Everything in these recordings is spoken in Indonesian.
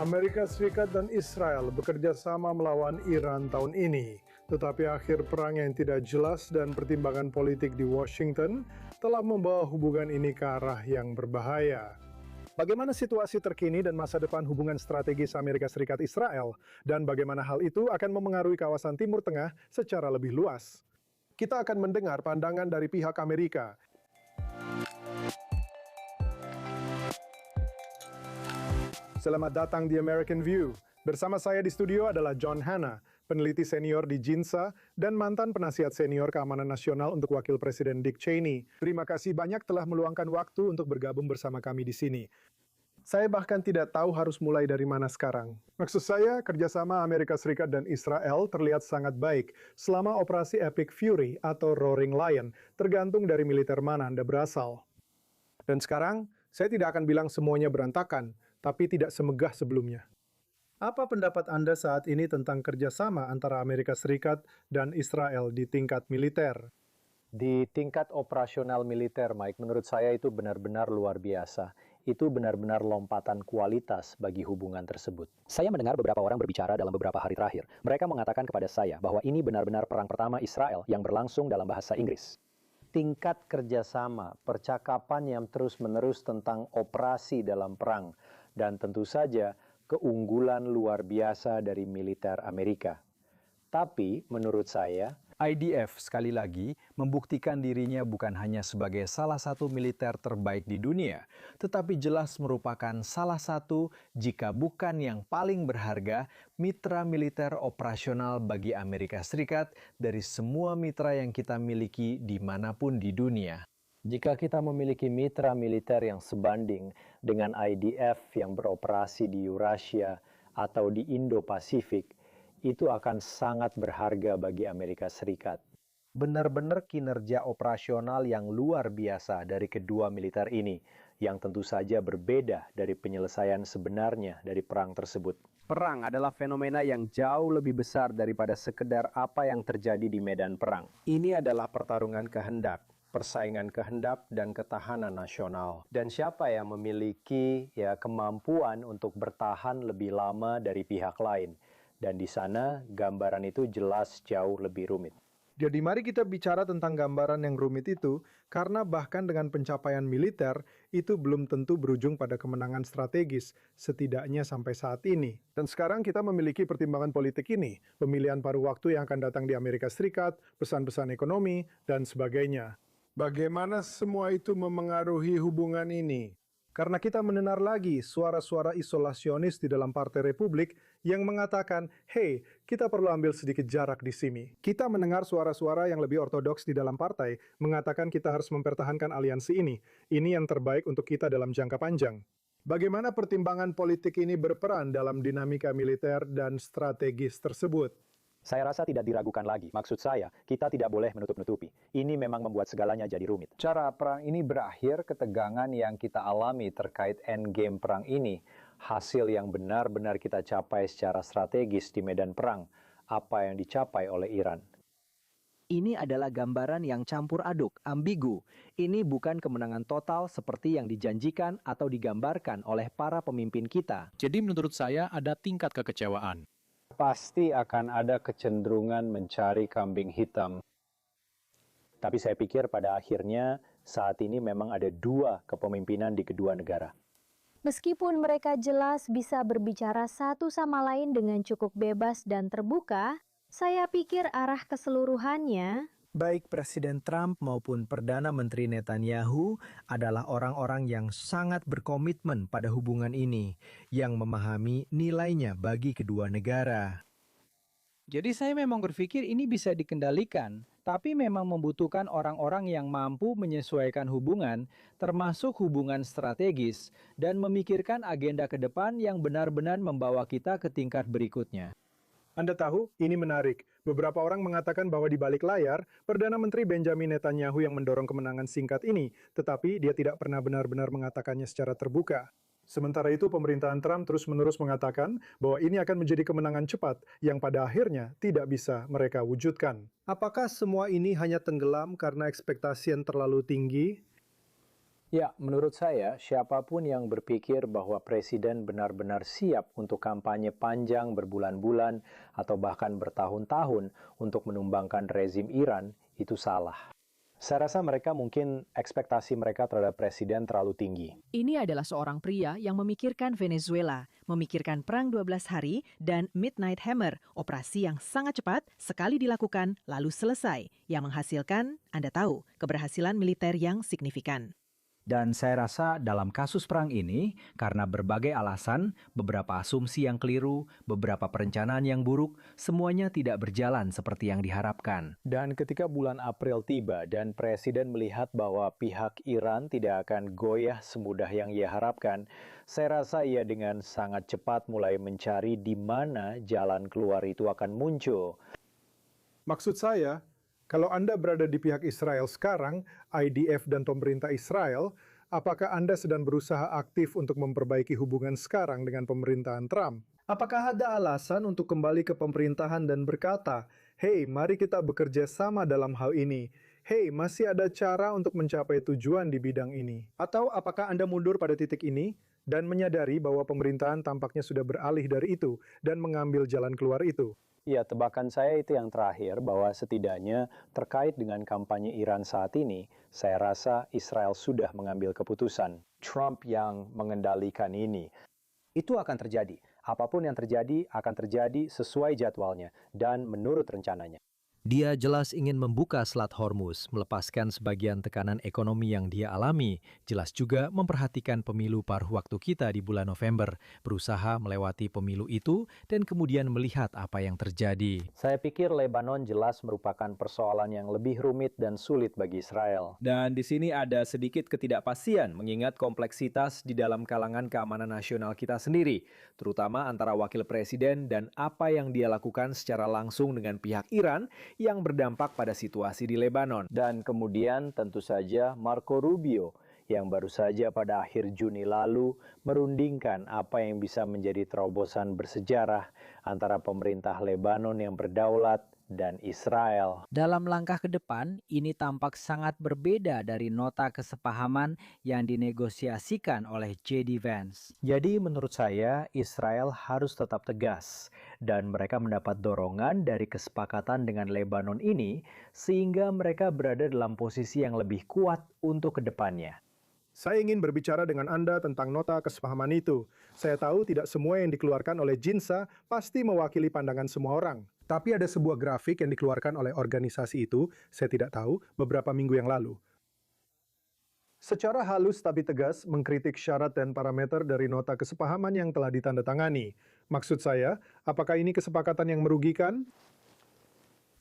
Amerika Serikat dan Israel bekerja sama melawan Iran tahun ini. Tetapi akhir perang yang tidak jelas dan pertimbangan politik di Washington telah membawa hubungan ini ke arah yang berbahaya. Bagaimana situasi terkini dan masa depan hubungan strategis Amerika Serikat-Israel? Dan bagaimana hal itu akan memengaruhi kawasan Timur Tengah secara lebih luas? Kita akan mendengar pandangan dari pihak Amerika. Selamat datang di American View. Bersama saya di studio adalah John Hanna, peneliti senior di JINSA dan mantan penasihat senior keamanan nasional untuk Wakil Presiden Dick Cheney. Terima kasih banyak telah meluangkan waktu untuk bergabung bersama kami di sini. Saya bahkan tidak tahu harus mulai dari mana sekarang. Maksud saya, kerjasama Amerika Serikat dan Israel terlihat sangat baik selama operasi Epic Fury atau Roaring Lion, tergantung dari militer mana Anda berasal. Dan sekarang, saya tidak akan bilang semuanya berantakan, tapi tidak semegah sebelumnya. Apa pendapat Anda saat ini tentang kerjasama antara Amerika Serikat dan Israel di tingkat militer? Di tingkat operasional militer, Mike, menurut saya itu benar-benar luar biasa. Itu benar-benar lompatan kualitas bagi hubungan tersebut. Saya mendengar beberapa orang berbicara dalam beberapa hari terakhir. Mereka mengatakan kepada saya bahwa ini benar-benar perang pertama Israel yang berlangsung dalam bahasa Inggris. Tingkat kerjasama, percakapan yang terus-menerus tentang operasi dalam perang, dan tentu saja keunggulan luar biasa dari militer Amerika. Tapi menurut saya, IDF sekali lagi membuktikan dirinya bukan hanya sebagai salah satu militer terbaik di dunia, tetapi jelas merupakan salah satu, jika bukan yang paling berharga, mitra militer operasional bagi Amerika Serikat dari semua mitra yang kita miliki dimanapun di dunia. jika kita memiliki mitra militer yang sebanding dengan IDF yang beroperasi di Eurasia atau di Indo-Pasifik, itu akan sangat berharga bagi Amerika Serikat. Benar-benar kinerja operasional yang luar biasa dari kedua militer ini, yang tentu saja berbeda dari penyelesaian sebenarnya dari perang tersebut. Perang adalah fenomena yang jauh lebih besar daripada sekedar apa yang terjadi di medan perang. Ini adalah pertarungan kehendak, persaingan kehendak dan ketahanan nasional. Dan siapa yang memiliki kemampuan untuk bertahan lebih lama dari pihak lain. Dan di sana gambaran itu jelas jauh lebih rumit. Jadi mari kita bicara tentang gambaran yang rumit itu, karena bahkan dengan pencapaian militer, itu belum tentu berujung pada kemenangan strategis, setidaknya sampai saat ini. Dan sekarang kita memiliki pertimbangan politik ini, pemilihan paruh waktu yang akan datang di Amerika Serikat, pesan-pesan ekonomi, dan sebagainya. Bagaimana semua itu memengaruhi hubungan ini? Karena kita mendengar lagi suara-suara isolasionis di dalam Partai Republik yang mengatakan, hey, kita perlu ambil sedikit jarak di sini. Kita mendengar suara-suara yang lebih ortodoks di dalam partai mengatakan kita harus mempertahankan aliansi ini. Ini yang terbaik untuk kita dalam jangka panjang. Bagaimana pertimbangan politik ini berperan dalam dinamika militer dan strategis tersebut? Saya rasa tidak diragukan lagi. Maksud saya, kita tidak boleh menutup-nutupi. Ini memang membuat segalanya jadi rumit. Cara perang ini berakhir, ketegangan yang kita alami terkait endgame perang ini, Hasil yang benar-benar kita capai secara strategis di medan perang, apa yang dicapai oleh Iran. Ini adalah gambaran yang campur aduk, ambigu. Ini bukan kemenangan total seperti yang dijanjikan atau digambarkan oleh para pemimpin kita. Jadi menurut saya ada tingkat kekecewaan. Pasti akan ada kecenderungan mencari kambing hitam. Tapi saya pikir pada akhirnya saat ini memang ada dua kepemimpinan di kedua negara. Meskipun mereka jelas bisa berbicara satu sama lain dengan cukup bebas dan terbuka, saya pikir arah keseluruhannya, Baik Presiden Trump maupun Perdana Menteri Netanyahu adalah orang-orang yang sangat berkomitmen pada hubungan ini, yang memahami nilainya bagi kedua negara. Jadi saya memang berpikir ini bisa dikendalikan, tapi memang membutuhkan orang-orang yang mampu menyesuaikan hubungan, termasuk hubungan strategis, dan memikirkan agenda ke depan yang benar-benar membawa kita ke tingkat berikutnya. Anda tahu, ini menarik. Beberapa orang mengatakan bahwa di balik layar, Perdana Menteri Benjamin Netanyahu yang mendorong kemenangan singkat ini, tetapi dia tidak pernah benar-benar mengatakannya secara terbuka. Sementara itu, pemerintahan Trump terus-menerus mengatakan bahwa ini akan menjadi kemenangan cepat yang pada akhirnya tidak bisa mereka wujudkan. Apakah semua ini hanya tenggelam karena ekspektasi yang terlalu tinggi? Ya, menurut saya, siapapun yang berpikir bahwa presiden benar-benar siap untuk kampanye panjang berbulan-bulan atau bahkan bertahun-tahun untuk menumbangkan rezim Iran, itu salah. Saya rasa mungkin ekspektasi mereka terhadap presiden terlalu tinggi. Ini adalah seorang pria yang memikirkan Venezuela, memikirkan Perang 12 Hari, dan Midnight Hammer, operasi yang sangat cepat, sekali dilakukan, lalu selesai, yang menghasilkan, Anda tahu, keberhasilan militer yang signifikan. Dan saya rasa dalam kasus perang ini, karena berbagai alasan, beberapa asumsi yang keliru, beberapa perencanaan yang buruk, semuanya tidak berjalan seperti yang diharapkan. Dan ketika bulan April tiba dan presiden melihat bahwa pihak Iran tidak akan goyah semudah yang ia harapkan, saya rasa ia dengan sangat cepat mulai mencari di mana jalan keluar itu akan muncul. Maksud saya, kalau Anda berada di pihak Israel sekarang, IDF dan pemerintah Israel, apakah Anda sedang berusaha aktif untuk memperbaiki hubungan sekarang dengan pemerintahan Trump? Apakah ada alasan untuk kembali ke pemerintahan dan berkata, "Hei, mari kita bekerja sama dalam hal ini. Hei, masih ada cara untuk mencapai tujuan di bidang ini." Atau apakah Anda mundur pada titik ini dan menyadari bahwa pemerintahan tampaknya sudah beralih dari itu dan mengambil jalan keluar itu? Ya, tebakan saya itu yang terakhir, bahwa setidaknya terkait dengan kampanye Iran saat ini, saya rasa Israel sudah mengambil keputusan. Trump yang mengendalikan ini. Itu akan terjadi. Apapun yang terjadi akan terjadi sesuai jadwalnya dan menurut rencananya. Dia jelas ingin membuka Selat Hormuz, melepaskan sebagian tekanan ekonomi yang dia alami. Jelas juga memperhatikan pemilu paruh waktu kita di bulan November, berusaha melewati pemilu itu dan kemudian melihat apa yang terjadi. Saya pikir Lebanon jelas merupakan persoalan yang lebih rumit dan sulit bagi Israel. Dan di sini ada sedikit ketidakpastian mengingat kompleksitas di dalam kalangan keamanan nasional kita sendiri, terutama antara wakil presiden dan apa yang dia lakukan secara langsung dengan pihak Iran yang berdampak pada situasi di Lebanon. Dan kemudian tentu saja Marco Rubio yang baru saja pada akhir Juni lalu merundingkan apa yang bisa menjadi terobosan bersejarah antara pemerintah Lebanon yang berdaulat dan Israel. Dalam langkah ke depan, ini tampak sangat berbeda dari nota kesepahaman yang dinegosiasikan oleh J.D. Vance. Jadi menurut saya Israel harus tetap tegas dan mereka mendapat dorongan dari kesepakatan dengan Lebanon ini sehingga mereka berada dalam posisi yang lebih kuat untuk ke depannya. Saya ingin berbicara dengan Anda tentang nota kesepahaman itu. Saya tahu tidak semua yang dikeluarkan oleh Jinsa pasti mewakili pandangan semua orang. Tapi ada sebuah grafik yang dikeluarkan oleh organisasi itu, saya tidak tahu, beberapa minggu yang lalu. Secara halus tapi tegas mengkritik syarat dan parameter dari nota kesepahaman yang telah ditandatangani. Maksud saya, apakah ini kesepakatan yang merugikan?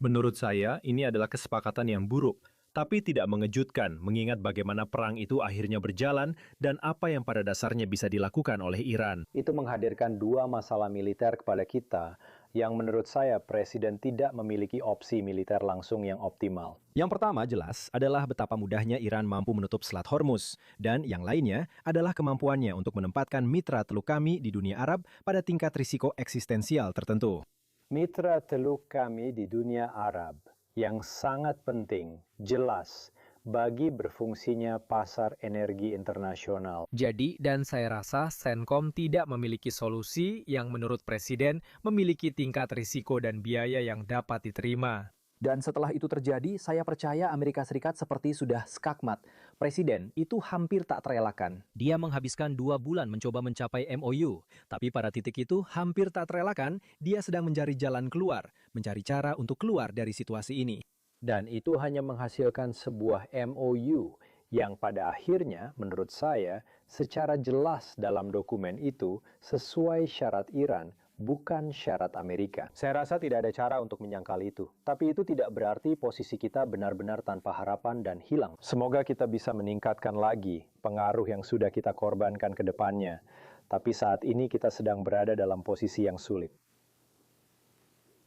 Menurut saya, ini adalah kesepakatan yang buruk, tapi tidak mengejutkan mengingat bagaimana perang itu akhirnya berjalan dan apa yang pada dasarnya bisa dilakukan oleh Iran. Itu menghadirkan dua masalah militer kepada kita yang menurut saya Presiden tidak memiliki opsi militer langsung yang optimal. Yang pertama jelas adalah betapa mudahnya Iran mampu menutup Selat Hormuz, dan yang lainnya adalah kemampuannya untuk menempatkan mitra teluk kami di dunia Arab pada tingkat risiko eksistensial tertentu. Mitra teluk kami di dunia Arab yang sangat penting, jelas, bagi berfungsinya pasar energi internasional. Jadi, dan saya rasa Senkom tidak memiliki solusi yang menurut Presiden memiliki tingkat risiko dan biaya yang dapat diterima. Dan setelah itu terjadi, saya percaya Amerika Serikat seperti sudah skakmat. Presiden itu hampir tak terelakkan. Dia menghabiskan 2 bulan mencoba mencapai MOU. Tapi pada titik itu hampir tak terelakkan, dia sedang mencari jalan keluar, mencari cara untuk keluar dari situasi ini. Dan itu hanya menghasilkan sebuah MOU yang pada akhirnya menurut saya secara jelas dalam dokumen itu sesuai syarat Iran, bukan syarat Amerika. Saya rasa tidak ada cara untuk menyangkal itu. Tapi itu tidak berarti posisi kita benar-benar tanpa harapan dan hilang. Semoga kita bisa meningkatkan lagi pengaruh yang sudah kita korbankan ke depannya. Tapi saat ini kita sedang berada dalam posisi yang sulit.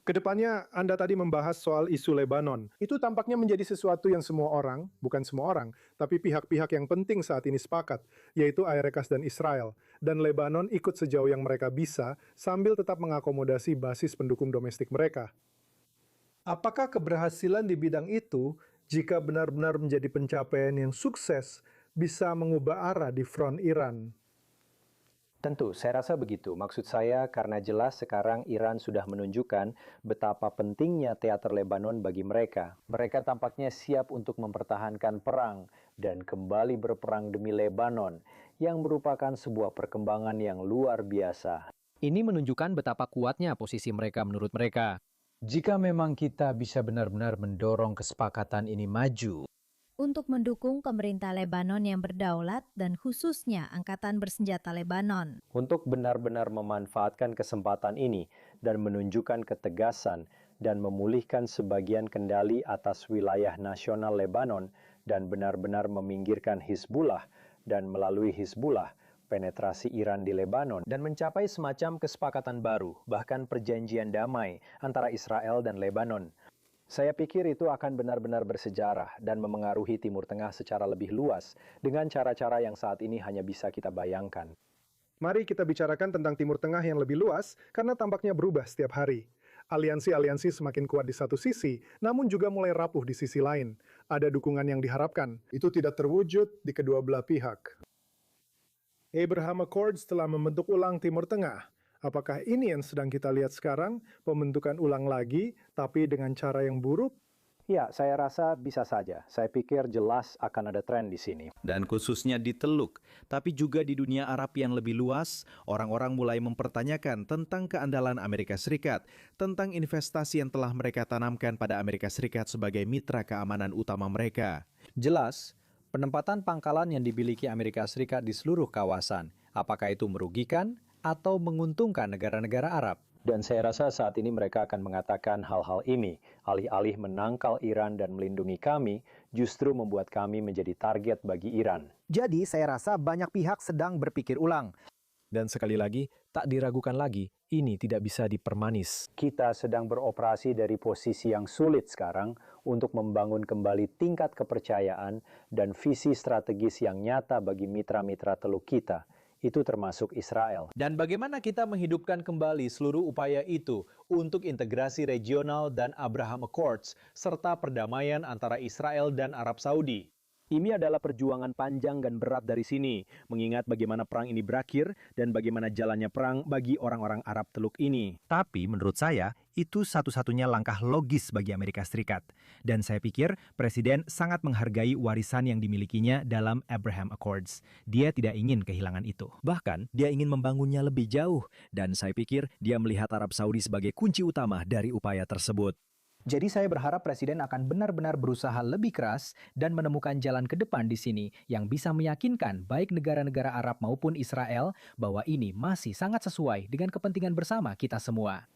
Kedepannya, Anda tadi membahas soal isu Lebanon. Itu tampaknya menjadi sesuatu yang semua orang, bukan semua orang, tapi pihak-pihak yang penting saat ini sepakat, yaitu Ayrekas dan Israel. Dan Lebanon ikut sejauh yang mereka bisa, sambil tetap mengakomodasi basis pendukung domestik mereka. Apakah keberhasilan di bidang itu, jika benar-benar menjadi pencapaian yang sukses, bisa mengubah arah di front Iran? Tentu, saya rasa begitu. Maksud saya karena jelas sekarang Iran sudah menunjukkan betapa pentingnya teater Lebanon bagi mereka. Mereka tampaknya siap untuk mempertahankan perang dan kembali berperang demi Lebanon, yang merupakan sebuah perkembangan yang luar biasa. Ini menunjukkan betapa kuatnya posisi mereka menurut mereka. Jika memang kita bisa benar-benar mendorong kesepakatan ini maju, untuk mendukung pemerintah Lebanon yang berdaulat dan khususnya Angkatan Bersenjata Lebanon. Untuk benar-benar memanfaatkan kesempatan ini dan menunjukkan ketegasan dan memulihkan sebagian kendali atas wilayah nasional Lebanon dan benar-benar meminggirkan Hizbullah dan melalui Hizbullah penetrasi Iran di Lebanon dan mencapai semacam kesepakatan baru, bahkan perjanjian damai antara Israel dan Lebanon. Saya pikir itu akan benar-benar bersejarah dan memengaruhi Timur Tengah secara lebih luas dengan cara-cara yang saat ini hanya bisa kita bayangkan. Mari kita bicarakan tentang Timur Tengah yang lebih luas karena tampaknya berubah setiap hari. Aliansi-aliansi semakin kuat di satu sisi, namun juga mulai rapuh di sisi lain. Ada dukungan yang diharapkan. Itu tidak terwujud di kedua belah pihak. Abraham Accords telah membentuk ulang Timur Tengah. Apakah ini yang sedang kita lihat sekarang, pembentukan ulang lagi, tapi dengan cara yang buruk? Ya, saya rasa bisa saja. Saya pikir jelas akan ada tren di sini. Dan khususnya di Teluk, tapi juga di dunia Arab yang lebih luas, orang-orang mulai mempertanyakan tentang keandalan Amerika Serikat, tentang investasi yang telah mereka tanamkan pada Amerika Serikat sebagai mitra keamanan utama mereka. jelas penempatan pangkalan yang dimiliki Amerika Serikat di seluruh kawasan, apakah itu merugikan atau menguntungkan negara-negara Arab? Dan saya rasa saat ini mereka akan mengatakan hal-hal ini. Alih-alih menangkal Iran dan melindungi kami, justru membuat kami menjadi target bagi Iran. Jadi saya rasa banyak pihak sedang berpikir ulang. Dan sekali lagi, tak diragukan lagi, ini tidak bisa dipermanis. Kita sedang beroperasi dari posisi yang sulit sekarang untuk membangun kembali tingkat kepercayaan dan visi strategis yang nyata bagi mitra-mitra Teluk kita. Itu termasuk Israel. Dan bagaimana kita menghidupkan kembali seluruh upaya itu untuk integrasi regional dan Abraham Accords, serta perdamaian antara Israel dan Arab Saudi? Ini adalah perjuangan panjang dan berat dari sini, mengingat bagaimana perang ini berakhir dan bagaimana jalannya perang bagi orang-orang Arab Teluk ini. Tapi menurut saya, itu satu-satunya langkah logis bagi Amerika Serikat. Dan saya pikir Presiden sangat menghargai warisan yang dimilikinya dalam Abraham Accords. Dia tidak ingin kehilangan itu. Bahkan, dia ingin membangunnya lebih jauh. Dan saya pikir dia melihat Arab Saudi sebagai kunci utama dari upaya tersebut. Jadi saya berharap Presiden akan benar-benar berusaha lebih keras dan menemukan jalan ke depan di sini yang bisa meyakinkan baik negara-negara Arab maupun Israel bahwa ini masih sangat sesuai dengan kepentingan bersama kita semua.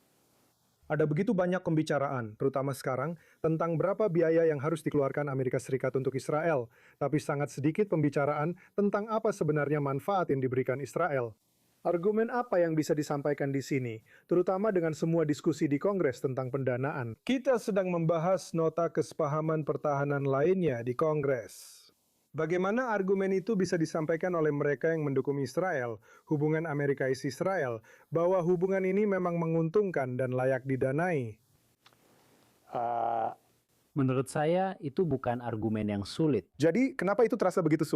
Ada begitu banyak pembicaraan, terutama sekarang, tentang berapa biaya yang harus dikeluarkan Amerika Serikat untuk Israel, tapi sangat sedikit pembicaraan tentang apa sebenarnya manfaat yang diberikan Israel. Argumen apa yang bisa disampaikan di sini, terutama dengan semua diskusi di Kongres tentang pendanaan? Kita sedang membahas nota kesepahaman pertahanan lainnya di Kongres. Bagaimana argumen itu bisa disampaikan oleh mereka yang mendukung Israel, hubungan Amerika-Israel, bahwa hubungan ini memang menguntungkan dan layak didanai? Menurut saya itu bukan argumen yang sulit. Jadi, kenapa itu terasa begitu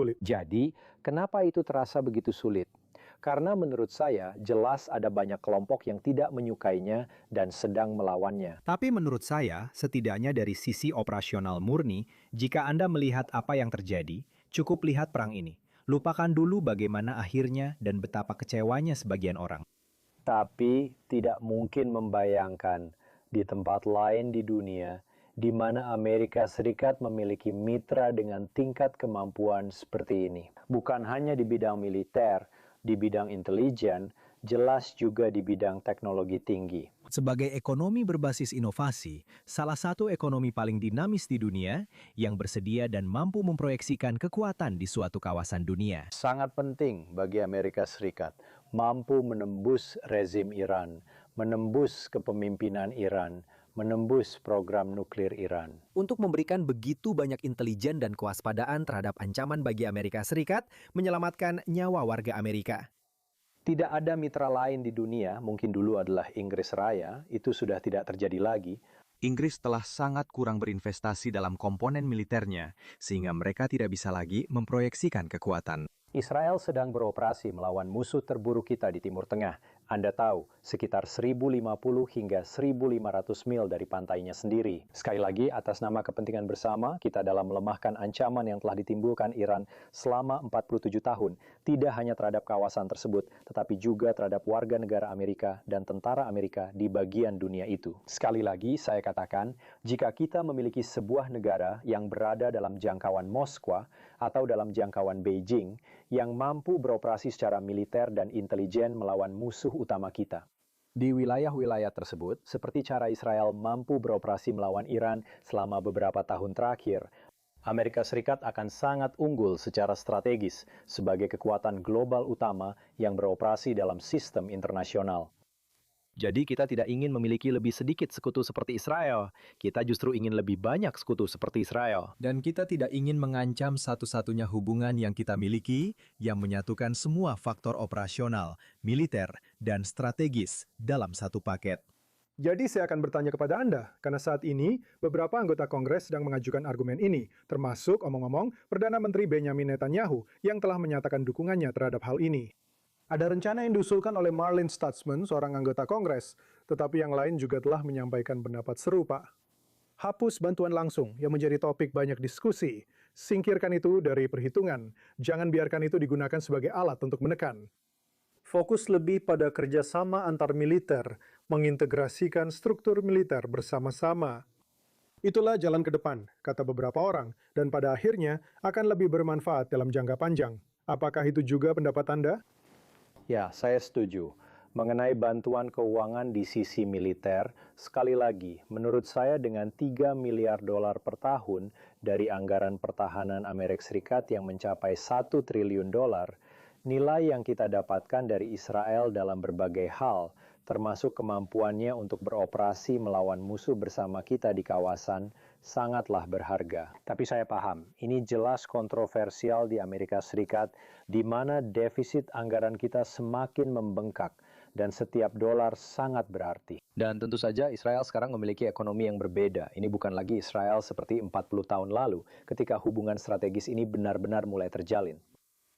sulit? Karena menurut saya jelas ada banyak kelompok yang tidak menyukainya dan sedang melawannya. Tapi menurut saya, setidaknya dari sisi operasional murni, jika Anda melihat apa yang terjadi, cukup lihat perang ini. Lupakan dulu bagaimana akhirnya dan betapa kecewanya sebagian orang. Tapi tidak mungkin membayangkan di tempat lain di dunia di mana Amerika Serikat memiliki mitra dengan tingkat kemampuan seperti ini. Bukan hanya di bidang militer, di bidang intelijen, jelas juga di bidang teknologi tinggi. Sebagai ekonomi berbasis inovasi, salah satu ekonomi paling dinamis di dunia yang bersedia dan mampu memproyeksikan kekuatan di suatu kawasan dunia. Sangat penting bagi Amerika Serikat mampu menembus rezim Iran, menembus kepemimpinan Iran, menembus program nuklir Iran. Untuk memberikan begitu banyak intelijen dan kewaspadaan terhadap ancaman bagi Amerika Serikat, menyelamatkan nyawa warga Amerika. Tidak ada mitra lain di dunia, mungkin dulu adalah Inggris Raya, itu sudah tidak terjadi lagi. Inggris telah sangat kurang berinvestasi dalam komponen militernya, sehingga mereka tidak bisa lagi memproyeksikan kekuatan. Israel sedang beroperasi melawan musuh terburuk kita di Timur Tengah. Anda tahu, sekitar 1.050 hingga 1.500 mil dari pantainya sendiri. Sekali lagi, atas nama kepentingan bersama, kita dalam melemahkan ancaman yang telah ditimbulkan Iran selama 47 tahun, tidak hanya terhadap kawasan tersebut, tetapi juga terhadap warga negara Amerika dan tentara Amerika di bagian dunia itu. Sekali lagi, saya katakan, jika kita memiliki sebuah negara yang berada dalam jangkauan Moskwa atau dalam jangkauan Beijing, yang mampu beroperasi secara militer dan intelijen melawan musuh utama kita. Di wilayah-wilayah tersebut, seperti cara Israel mampu beroperasi melawan Iran selama beberapa tahun terakhir, Amerika Serikat akan sangat unggul secara strategis sebagai kekuatan global utama yang beroperasi dalam sistem internasional. Jadi kita tidak ingin memiliki lebih sedikit sekutu seperti Israel. Kita justru ingin lebih banyak sekutu seperti Israel. Dan kita tidak ingin mengancam satu-satunya hubungan yang kita miliki yang menyatukan semua faktor operasional, militer, dan strategis dalam satu paket. Jadi saya akan bertanya kepada Anda, karena saat ini beberapa anggota Kongres sedang mengajukan argumen ini, termasuk omong-omong Perdana Menteri Benjamin Netanyahu yang telah menyatakan dukungannya terhadap hal ini. Ada rencana yang diusulkan oleh Marlin Stutzman, seorang anggota Kongres, tetapi yang lain juga telah menyampaikan pendapat serupa. Hapus bantuan langsung yang menjadi topik banyak diskusi. Singkirkan itu dari perhitungan. Jangan biarkan itu digunakan sebagai alat untuk menekan. Fokus lebih pada kerjasama antar militer, mengintegrasikan struktur militer bersama-sama. Itulah jalan ke depan, kata beberapa orang, dan pada akhirnya akan lebih bermanfaat dalam jangka panjang. Apakah itu juga pendapat Anda? Ya, saya setuju. Mengenai bantuan keuangan di sisi militer, sekali lagi, menurut saya dengan 3 miliar dolar per tahun dari anggaran pertahanan Amerika Serikat yang mencapai 1 triliun dolar, nilai yang kita dapatkan dari Israel dalam berbagai hal, termasuk kemampuannya untuk beroperasi melawan musuh bersama kita di kawasan, sangatlah berharga. Tapi saya paham, ini jelas kontroversial di Amerika Serikat, di mana defisit anggaran kita semakin membengkak, dan setiap dolar sangat berarti. Dan tentu saja Israel sekarang memiliki ekonomi yang berbeda. Ini bukan lagi Israel seperti 40 tahun lalu, ketika hubungan strategis ini benar-benar mulai terjalin.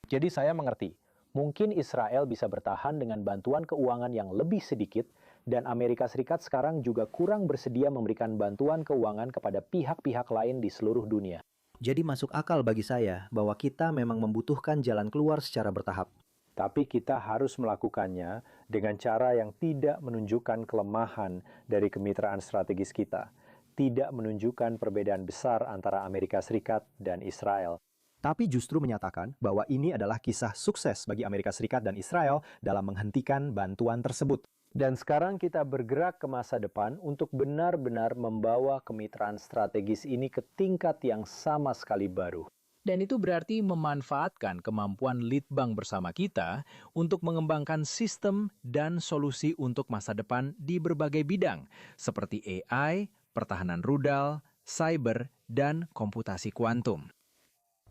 Jadi saya mengerti, mungkin Israel bisa bertahan dengan bantuan keuangan yang lebih sedikit, dan Amerika Serikat sekarang juga kurang bersedia memberikan bantuan keuangan kepada pihak-pihak lain di seluruh dunia. Jadi masuk akal bagi saya bahwa kita memang membutuhkan jalan keluar secara bertahap. Tapi kita harus melakukannya dengan cara yang tidak menunjukkan kelemahan dari kemitraan strategis kita, tidak menunjukkan perbedaan besar antara Amerika Serikat dan Israel. Tapi justru menyatakan bahwa ini adalah kisah sukses bagi Amerika Serikat dan Israel dalam menghentikan bantuan tersebut. Dan sekarang kita bergerak ke masa depan untuk benar-benar membawa kemitraan strategis ini ke tingkat yang sama sekali baru. Dan itu berarti memanfaatkan kemampuan litbang bersama kita untuk mengembangkan sistem dan solusi untuk masa depan di berbagai bidang, seperti AI, pertahanan rudal, cyber, dan komputasi kuantum.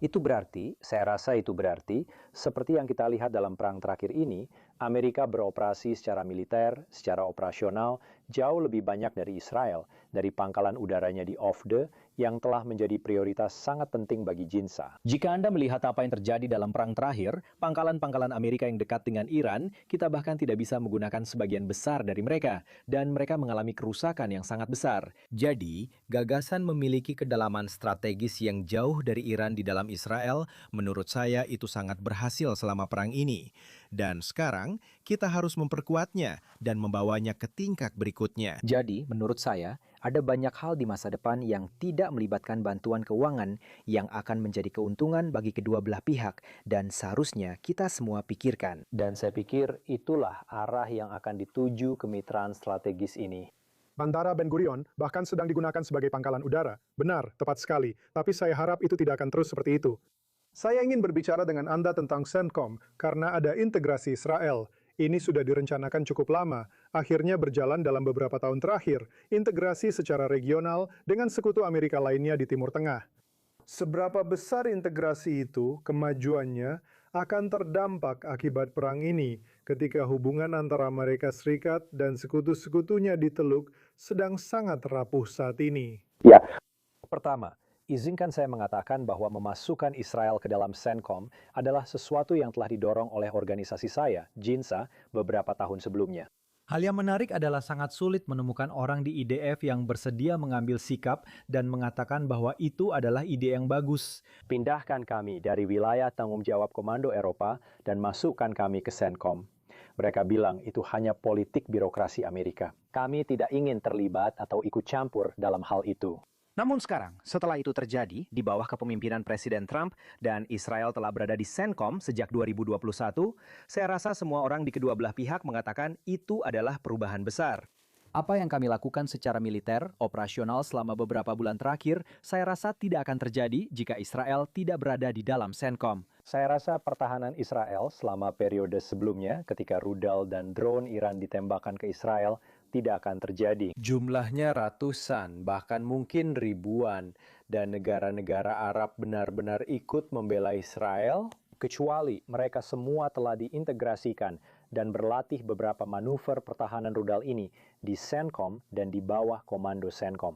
Itu berarti, saya rasa itu berarti, seperti yang kita lihat dalam perang terakhir ini, Amerika beroperasi secara militer, secara operasional, jauh lebih banyak dari Israel, dari pangkalan udaranya di Ofde, yang telah menjadi prioritas sangat penting bagi Jinsa. Jika Anda melihat apa yang terjadi dalam perang terakhir, pangkalan-pangkalan Amerika yang dekat dengan Iran, kita bahkan tidak bisa menggunakan sebagian besar dari mereka, dan mereka mengalami kerusakan yang sangat besar. Jadi, gagasan memiliki kedalaman strategis yang jauh dari Iran di dalam Israel, menurut saya itu sangat berhasil selama perang ini. Dan sekarang, kita harus memperkuatnya dan membawanya ke tingkat berikutnya. Jadi, menurut saya, ada banyak hal di masa depan yang tidak melibatkan bantuan keuangan yang akan menjadi keuntungan bagi kedua belah pihak dan seharusnya kita semua pikirkan. Dan saya pikir itulah arah yang akan dituju kemitraan strategis ini. Bandara Ben Gurion bahkan sedang digunakan sebagai pangkalan udara. Benar, tepat sekali. Tapi saya harap itu tidak akan terus seperti itu. Saya ingin berbicara dengan Anda tentang CENTCOM karena ada integrasi Israel. Ini sudah direncanakan cukup lama, akhirnya berjalan dalam beberapa tahun terakhir, integrasi secara regional dengan sekutu Amerika lainnya di Timur Tengah. Seberapa besar integrasi itu, kemajuannya, akan terdampak akibat perang ini ketika hubungan antara Amerika Serikat dan sekutu-sekutunya di Teluk sedang sangat rapuh saat ini. Ya, pertama, izinkan saya mengatakan bahwa memasukkan Israel ke dalam CENTCOM adalah sesuatu yang telah didorong oleh organisasi saya, JINSA, beberapa tahun sebelumnya. Hal yang menarik adalah sangat sulit menemukan orang di IDF yang bersedia mengambil sikap dan mengatakan bahwa itu adalah ide yang bagus. Pindahkan kami dari wilayah tanggung jawab Komando Eropa dan masukkan kami ke CENTCOM. Mereka bilang itu hanya politik birokrasi Amerika. Kami tidak ingin terlibat atau ikut campur dalam hal itu. Namun sekarang, setelah itu terjadi di bawah kepemimpinan Presiden Trump dan Israel telah berada di CENTCOM sejak 2021, saya rasa semua orang di kedua belah pihak mengatakan itu adalah perubahan besar. Apa yang kami lakukan secara militer, operasional selama beberapa bulan terakhir, saya rasa tidak akan terjadi jika Israel tidak berada di dalam CENTCOM. Saya rasa pertahanan Israel selama periode sebelumnya ketika rudal dan drone Iran ditembakkan ke Israel tidak akan terjadi. Jumlahnya ratusan, bahkan mungkin ribuan, dan negara-negara Arab benar-benar ikut membela Israel, kecuali mereka semua telah diintegrasikan dan berlatih beberapa manuver pertahanan rudal ini di CENTCOM dan di bawah komando CENTCOM.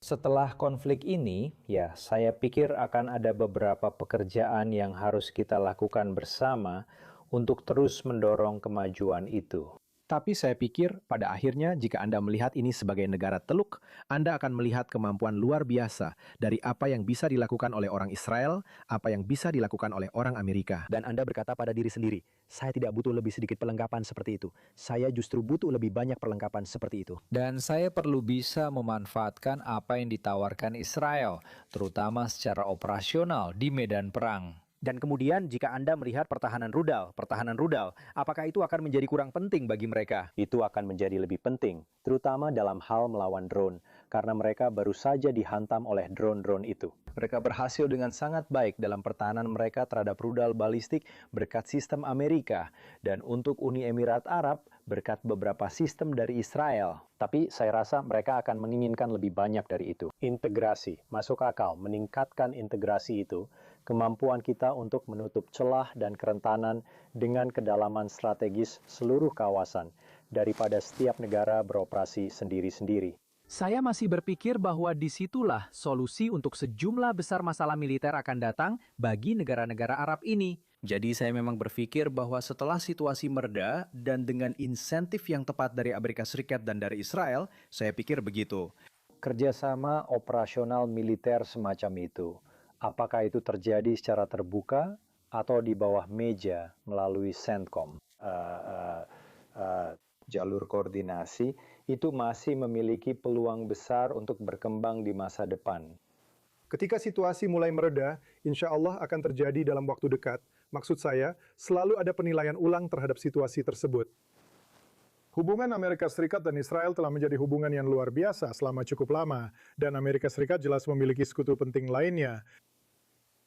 Setelah konflik ini, ya saya pikir akan ada beberapa pekerjaan yang harus kita lakukan bersama untuk terus mendorong kemajuan itu. Tapi saya pikir pada akhirnya jika Anda melihat ini sebagai negara teluk, Anda akan melihat kemampuan luar biasa dari apa yang bisa dilakukan oleh orang Israel, apa yang bisa dilakukan oleh orang Amerika. Dan Anda berkata pada diri sendiri, saya tidak butuh lebih sedikit perlengkapan seperti itu. Saya justru butuh lebih banyak perlengkapan seperti itu. Dan saya perlu bisa memanfaatkan apa yang ditawarkan Israel, terutama secara operasional di medan perang. Dan kemudian jika Anda melihat pertahanan rudal, apakah itu akan menjadi kurang penting bagi mereka? Itu akan menjadi lebih penting, terutama dalam hal melawan drone, karena mereka baru saja dihantam oleh drone-drone itu. Mereka berhasil dengan sangat baik dalam pertahanan mereka terhadap rudal balistik berkat sistem Amerika, dan untuk Uni Emirat Arab berkat beberapa sistem dari Israel. Tapi saya rasa mereka akan menginginkan lebih banyak dari itu. Integrasi, masuk akal, meningkatkan integrasi itu, kemampuan kita untuk menutup celah dan kerentanan dengan kedalaman strategis seluruh kawasan, daripada setiap negara beroperasi sendiri-sendiri. Saya masih berpikir bahwa disitulah solusi untuk sejumlah besar masalah militer akan datang bagi negara-negara Arab ini. Jadi saya memang berpikir bahwa setelah situasi mereda dan dengan insentif yang tepat dari Amerika Serikat dan dari Israel, saya pikir begitu. Kerjasama operasional militer semacam itu, apakah itu terjadi secara terbuka atau di bawah meja melalui CENTCOM? Jalur koordinasi itu masih memiliki peluang besar untuk berkembang di masa depan. Ketika situasi mulai mereda, insya Allah akan terjadi dalam waktu dekat. Maksud saya, selalu ada penilaian ulang terhadap situasi tersebut. Hubungan Amerika Serikat dan Israel telah menjadi hubungan yang luar biasa selama cukup lama, dan Amerika Serikat jelas memiliki sekutu penting lainnya.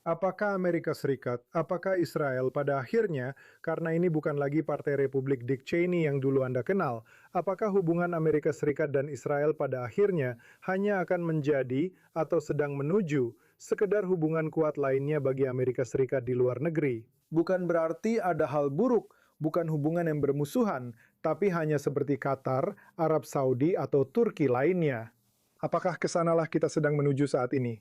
Apakah Amerika Serikat, apakah Israel pada akhirnya, karena ini bukan lagi Partai Republik Dick Cheney yang dulu Anda kenal, apakah hubungan Amerika Serikat dan Israel pada akhirnya hanya akan menjadi atau sedang menuju sekedar hubungan kuat lainnya bagi Amerika Serikat di luar negeri? Bukan berarti ada hal buruk, bukan hubungan yang bermusuhan, tapi hanya seperti Qatar, Arab Saudi, atau Turki lainnya. Apakah kesanalah kita sedang menuju saat ini?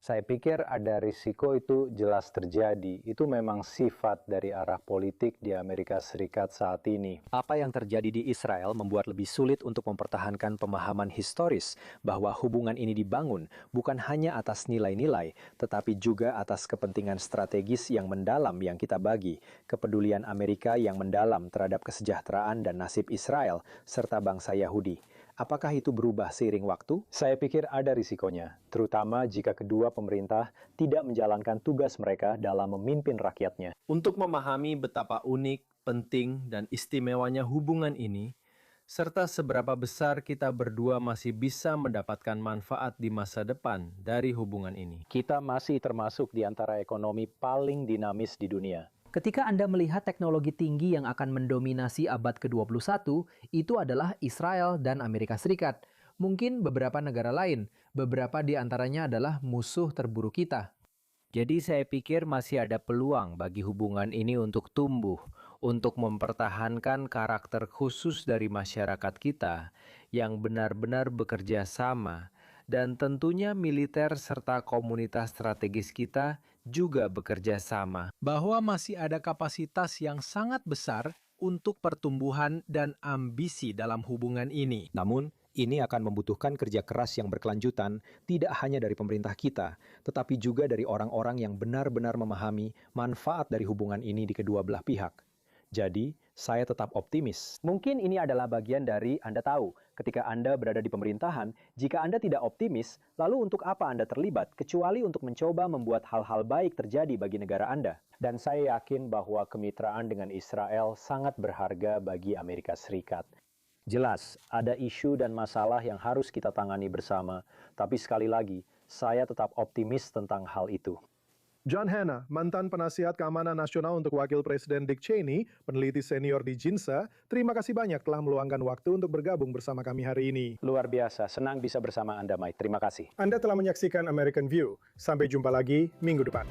Saya pikir ada risiko itu jelas terjadi. Itu memang sifat dari arah politik di Amerika Serikat saat ini. Apa yang terjadi di Israel membuat lebih sulit untuk mempertahankan pemahaman historis bahwa hubungan ini dibangun bukan hanya atas nilai-nilai, tetapi juga atas kepentingan strategis yang mendalam yang kita bagi, kepedulian Amerika yang mendalam terhadap kesejahteraan dan nasib Israel, serta bangsa Yahudi. Apakah itu berubah seiring waktu? Saya pikir ada risikonya, terutama jika kedua pemerintah tidak menjalankan tugas mereka dalam memimpin rakyatnya. Untuk memahami betapa unik, penting, dan istimewanya hubungan ini, serta seberapa besar kita berdua masih bisa mendapatkan manfaat di masa depan dari hubungan ini. Kita masih termasuk di antara ekonomi paling dinamis di dunia. Ketika Anda melihat teknologi tinggi yang akan mendominasi abad ke-21, itu adalah Israel dan Amerika Serikat. Mungkin beberapa negara lain, beberapa di antaranya adalah musuh terburuk kita. Jadi saya pikir masih ada peluang bagi hubungan ini untuk tumbuh, untuk mempertahankan karakter khusus dari masyarakat kita yang benar-benar bekerja sama, dan tentunya militer serta komunitas strategis kita juga bekerja sama. Bahwa masih ada kapasitas yang sangat besar untuk pertumbuhan dan ambisi dalam hubungan ini. Namun, ini akan membutuhkan kerja keras yang berkelanjutan, tidak hanya dari pemerintah kita, tetapi juga dari orang-orang yang benar-benar memahami manfaat dari hubungan ini di kedua belah pihak. Jadi, saya tetap optimis. Mungkin ini adalah bagian dari Anda tahu, ketika Anda berada di pemerintahan, jika Anda tidak optimis, lalu untuk apa Anda terlibat, kecuali untuk mencoba membuat hal-hal baik terjadi bagi negara Anda. Dan saya yakin bahwa kemitraan dengan Israel sangat berharga bagi Amerika Serikat. Jelas, ada isu dan masalah yang harus kita tangani bersama, tapi sekali lagi, saya tetap optimis tentang hal itu. John Hanna, mantan penasihat keamanan nasional untuk Wakil Presiden Dick Cheney, peneliti senior di JINSA, terima kasih banyak telah meluangkan waktu untuk bergabung bersama kami hari ini. Luar biasa, senang bisa bersama Anda, Mike. Terima kasih. Anda telah menyaksikan American View. Sampai jumpa lagi minggu depan.